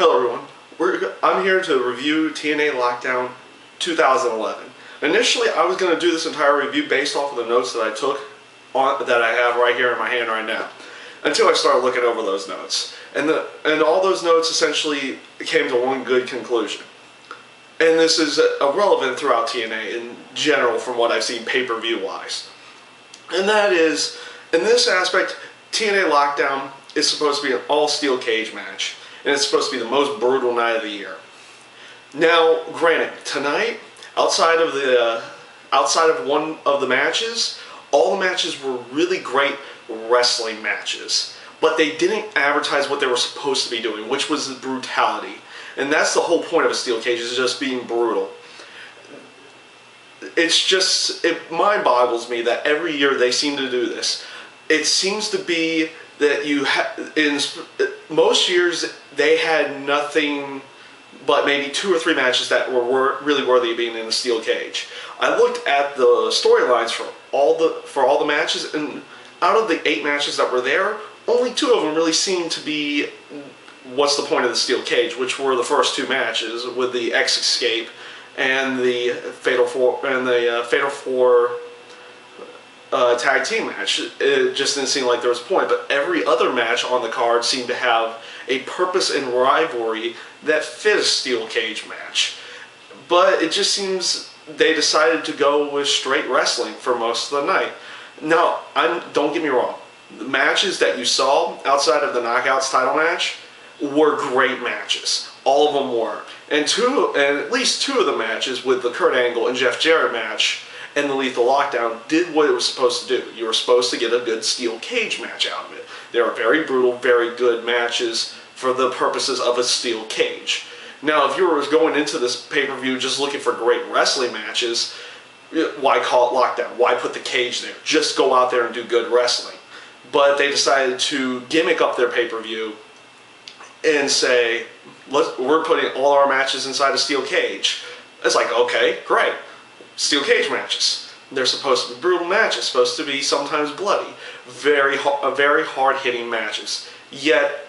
Hello everyone, I'm here to review TNA Lockdown 2011. Initially I was going to do this entire review based off of the notes that I took that I have right here in my hand right now, until I started looking over those notes. And all those notes essentially came to one good conclusion. And this is relevant throughout TNA in general from what I've seen pay-per-view wise. And that is, in this aspect, TNA Lockdown is supposed to be an all-steel cage match. And it's supposed to be the most brutal night of the year. Now, granted, tonight, outside of one of the matches, all the matches were really great wrestling matches. But they didn't advertise what they were supposed to be doing, which was brutality. And that's the whole point of a steel cage, is just being brutal. It mind boggles me that every year they seem to do this. It seems to be that in most years they had nothing but maybe 2 or 3 matches that were really worthy of being in a steel cage. I looked at the storylines for all the matches, and out of the 8 matches that were there, only 2 of them really seemed to be what's the point of the steel cage, which were the first 2 matches with the Escape and the Fatal 4 tag team match. It just didn't seem like there was a point, but every other match on the card seemed to have a purpose and rivalry that fit a steel cage match. But it just seems they decided to go with straight wrestling for most of the night. Now, don't get me wrong, the matches that you saw outside of the Knockouts title match were great matches. All of them were. And at least 2 of the matches with the Kurt Angle and Jeff Jarrett match and the Lethal Lockdown did what it was supposed to do. You were supposed to get a good steel cage match out of it. They were very brutal, very good matches for the purposes of a steel cage. Now, if you were going into this pay-per-view just looking for great wrestling matches, why call it Lockdown? Why put the cage there? Just go out there and do good wrestling. But they decided to gimmick up their pay-per-view and say, we're putting all our matches inside a steel cage. It's like, okay, great. Steel cage matches. They're supposed to be brutal matches, supposed to be sometimes bloody, very hard-hitting matches. Yet,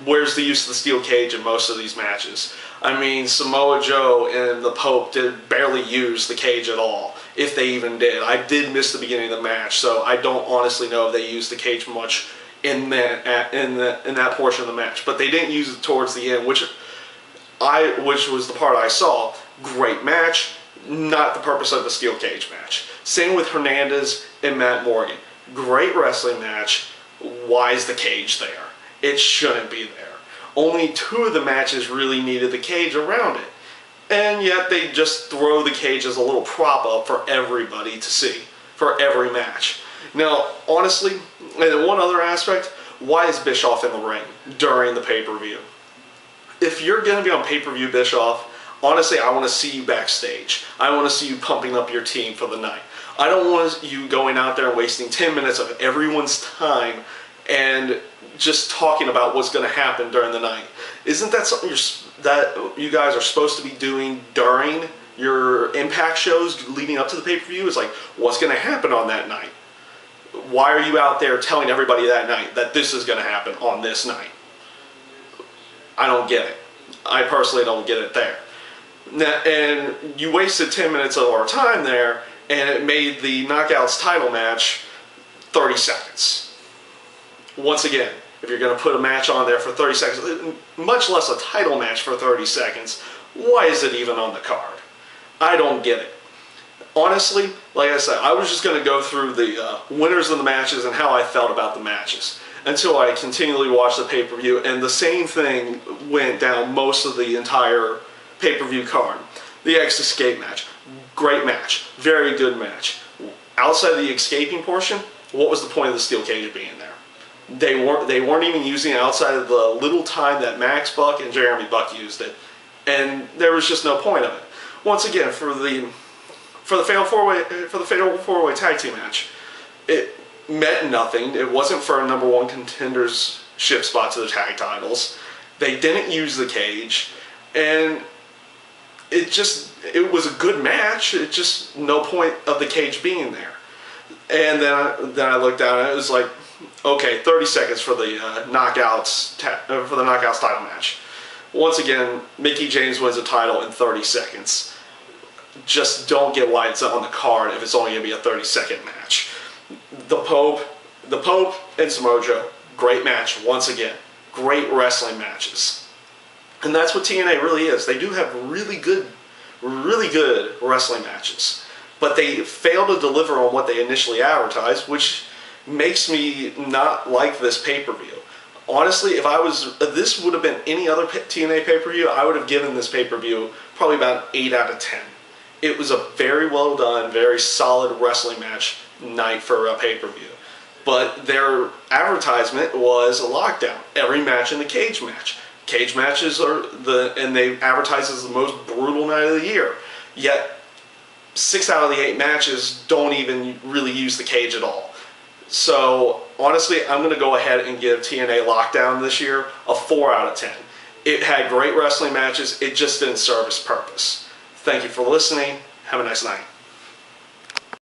where's the use of the steel cage in most of these matches? I mean, Samoa Joe and the Pope barely use the cage at all, if they even did. I did miss the beginning of the match, so I don't honestly know if they used the cage much in that portion of the match. But they didn't use it towards the end, which was the part I saw. Great match. Not the purpose of the steel cage match. Same with Hernandez and Matt Morgan. Great wrestling match. Why is the cage there? It shouldn't be there. Only 2 of the matches really needed the cage around it. And yet they just throw the cage as a little prop up for everybody to see. For every match. Now, honestly, and one other aspect, why is Bischoff in the ring during the pay-per-view? If you're going to be on pay-per-view, Bischoff, honestly, I want to see you backstage. I want to see you pumping up your team for the night. I don't want you going out there and wasting 10 minutes of everyone's time and just talking about what's going to happen during the night. Isn't that something that you guys are supposed to be doing during your Impact shows leading up to the pay-per-view? It's like, what's going to happen on that night? Why are you out there telling everybody that night that this is going to happen on this night? I don't get it. I personally don't get it there. And you wasted 10 minutes of our time there, and it made the Knockouts title match 30 seconds. Once again, if you're going to put a match on there for 30 seconds, much less a title match for 30 seconds, why is it even on the card? I don't get it. Honestly, like I said, I was just going to go through the winners of the matches and how I felt about the matches until I continually watched the pay-per-view, and the same thing went down most of the entire pay-per-view card. The Escape match, great match, very good match. Outside of the escaping portion, what was the point of the steel cage being there? They weren't even using it outside of the little time that Max Buck and Jeremy Buck used it, and there was just no point of it. Once again, for the Fatal 4-Way tag team match, it meant nothing. It wasn't for a #1 contender's ship spot to the tag titles. They didn't use the cage, and it was a good match. It just no point of the cage being there. And then I looked down and it was like, okay, 30 seconds for the knockouts title match. once again, Mickey James wins the title in 30 seconds. Just don't get why it's on the card if it's only going to be a 30-second match. The Pope and Samoa Joe, great match once again. Great wrestling matches. And that's what TNA really is. They do have really good wrestling matches. But they fail to deliver on what they initially advertised, which makes me not like this pay-per-view. Honestly, if this would have been any other TNA pay-per-view, I would have given this pay-per-view probably about 8 out of 10. It was a very well done, very solid wrestling match night for a pay-per-view. But their advertisement was a lockdown. Every match in the cage match. Cage matches and they advertise as the most brutal night of the year. Yet 6 out of the 8 matches don't even really use the cage at all. So honestly, I'm going to go ahead and give TNA Lockdown this year a 4 out of 10. It had great wrestling matches. It just didn't serve its purpose. Thank you for listening. Have a nice night.